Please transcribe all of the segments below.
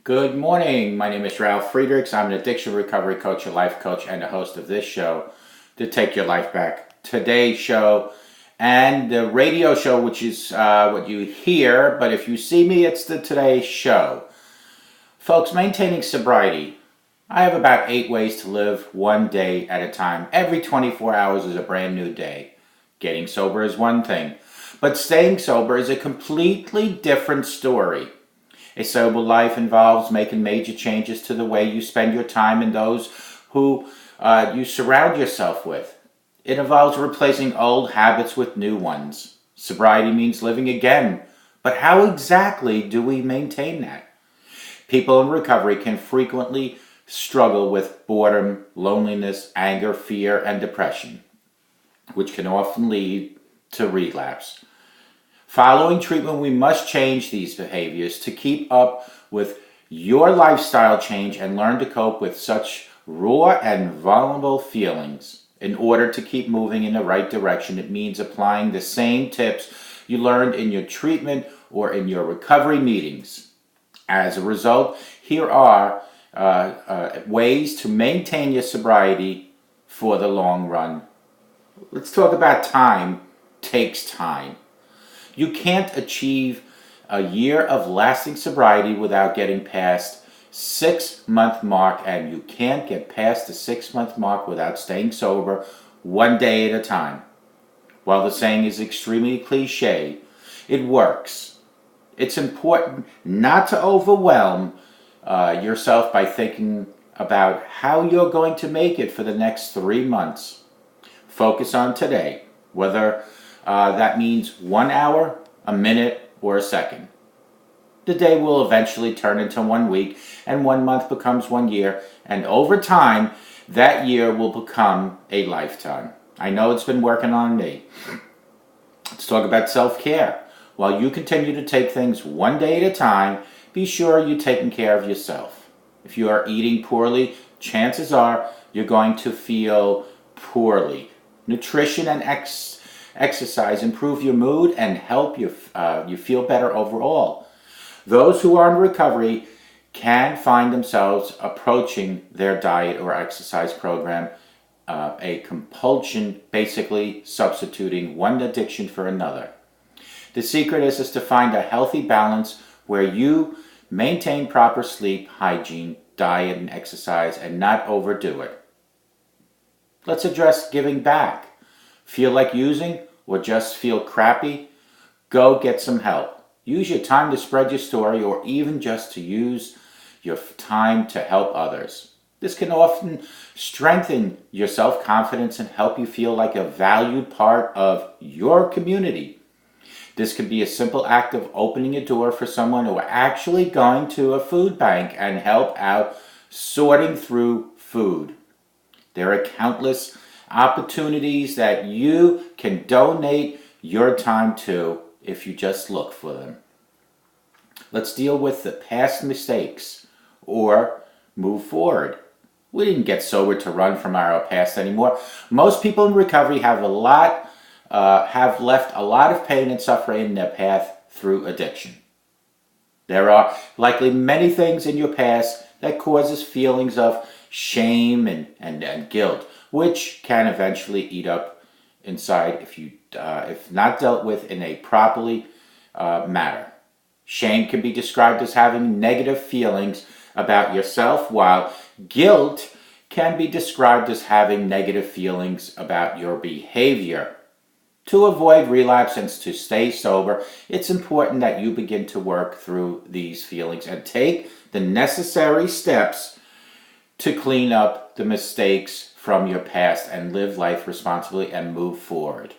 Good morning. My name is Ralf Friedrichs. I'm an addiction recovery coach, a life coach, and the host of this show, To Take Your Life Back. Today's show and the radio show, which is what you hear, but if you see me, it's the Today Show. Folks, maintaining sobriety. I have about 8 ways to live one day at a time. Every 24 hours is a brand new day. Getting sober is one thing, but staying sober is a completely different story. A sober life involves making major changes to the way you spend your time and those who you surround yourself with. It involves replacing old habits with new ones. Sobriety means living again, but how exactly do we maintain that? People in recovery can frequently struggle with boredom, loneliness, anger, fear, and depression, which can often lead to relapse. Following treatment, we must change these behaviors to keep up with your lifestyle change and learn to cope with such raw and vulnerable feelings. In order to keep moving in the right direction, it means applying the same tips you learned in your treatment or in your recovery meetings. As a result, here are ways to maintain your sobriety for the long run. Let's talk about time takes time. You can't achieve a year of lasting sobriety without getting past 6-month mark, and you can't get past the 6-month mark without staying sober one day at a time. While the saying is extremely cliche, it works. It's important not to overwhelm yourself by thinking about how you're going to make it for the next 3 months. Focus on today, whether that means 1 hour, a minute, or a second. The day will eventually turn into 1 week, and 1 month becomes 1 year, and over time, that year will become a lifetime. I know it's been working on me. Let's talk about self-care. While you continue to take things one day at a time, be sure you're taking care of yourself. If you are eating poorly, chances are you're going to feel poorly. Nutrition and exercise improve your mood and help you feel better overall. Those who are in recovery can find themselves approaching their diet or exercise program, a compulsion, basically substituting one addiction for another. The secret is to find a healthy balance where you maintain proper sleep, hygiene, diet, and exercise and not overdo it. Let's address giving back. Feel like using or just feel crappy? Go get some help. Use your time to spread your story or even just to use your time to help others. This can often strengthen your self-confidence and help you feel like a valued part of your community. This could be a simple act of opening a door for someone or actually going to a food bank and help out sorting through food. There are countless opportunities that you can donate your time to if you just look for them. Let's deal with the past mistakes or move forward. We didn't get sober to run from our past anymore. Most people in recovery have left a lot of pain and suffering in their path through addiction. There are likely many things in your past that causes feelings of shame and guilt, which can eventually eat up inside if not dealt with in a properly manner. Shame can be described as having negative feelings about yourself, while guilt can be described as having negative feelings about your behavior. To avoid relapse and to stay sober, it's important that you begin to work through these feelings and take the necessary steps to clean up the mistakes from your past and live life responsibly and move forward.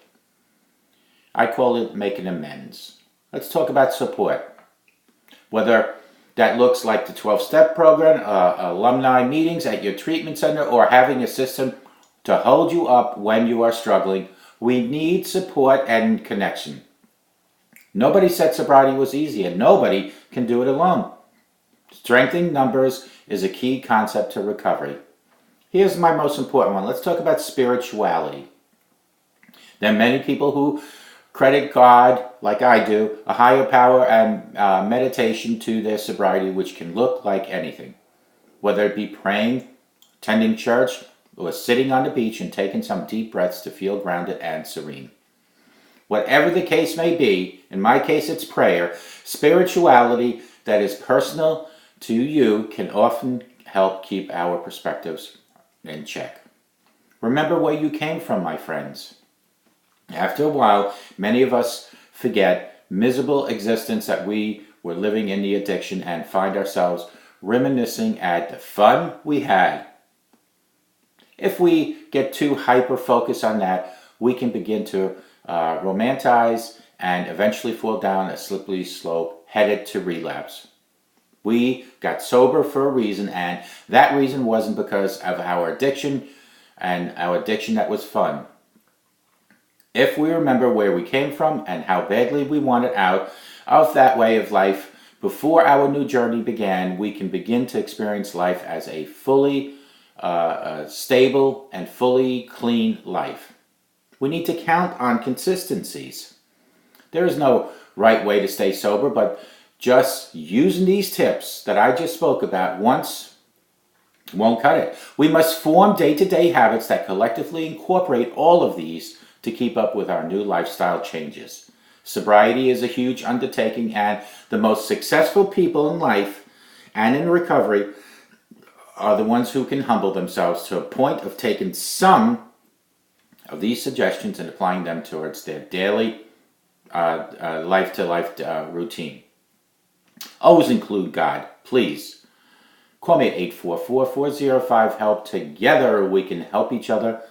I call it making amends. Let's talk about support. Whether that looks like the 12-step program, alumni meetings at your treatment center, or having a system to hold you up when you are struggling, we need support and connection. Nobody said sobriety was easy, and nobody can do it alone. Strengthening numbers is a key concept to recovery. Here's my most important one. Let's talk about spirituality. There are many people who credit God, like I do, a higher power and meditation to their sobriety, which can look like anything. Whether it be praying, attending church, or sitting on the beach and taking some deep breaths to feel grounded and serene. Whatever the case may be, in my case it's prayer, spirituality that is personal to you can often help keep our perspectives in check. Remember where you came from, my friends. After a while, many of us forget miserable existence that we were living in the addiction and find ourselves reminiscing at the fun we had. If we get too hyper-focused on that, we can begin to romanticize and eventually fall down a slippery slope headed to relapse. We got sober for a reason, and that reason wasn't because of our addiction and our addiction that was fun. If we remember where we came from and how badly we wanted out of that way of life before our new journey began, we can begin to experience life as a fully stable and fully clean life. We need to count on consistencies. There is no right way to stay sober, but just using these tips that I just spoke about once won't cut it. We must form day-to-day habits that collectively incorporate all of these to keep up with our new lifestyle changes. Sobriety is a huge undertaking, and the most successful people in life and in recovery are the ones who can humble themselves to a point of taking some of these suggestions and applying them towards their daily life-to-life routine. Always include God, please. Call me at 844-405-HELP. Together we can help each other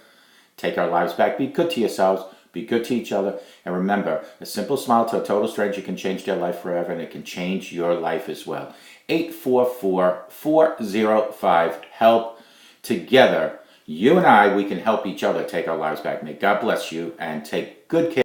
take our lives back. Be good to yourselves. Be good to each other. And remember, a simple smile to a total stranger can change their life forever, and it can change your life as well. 844-405-HELP. Together, you and I, we can help each other take our lives back. May God bless you and take good care.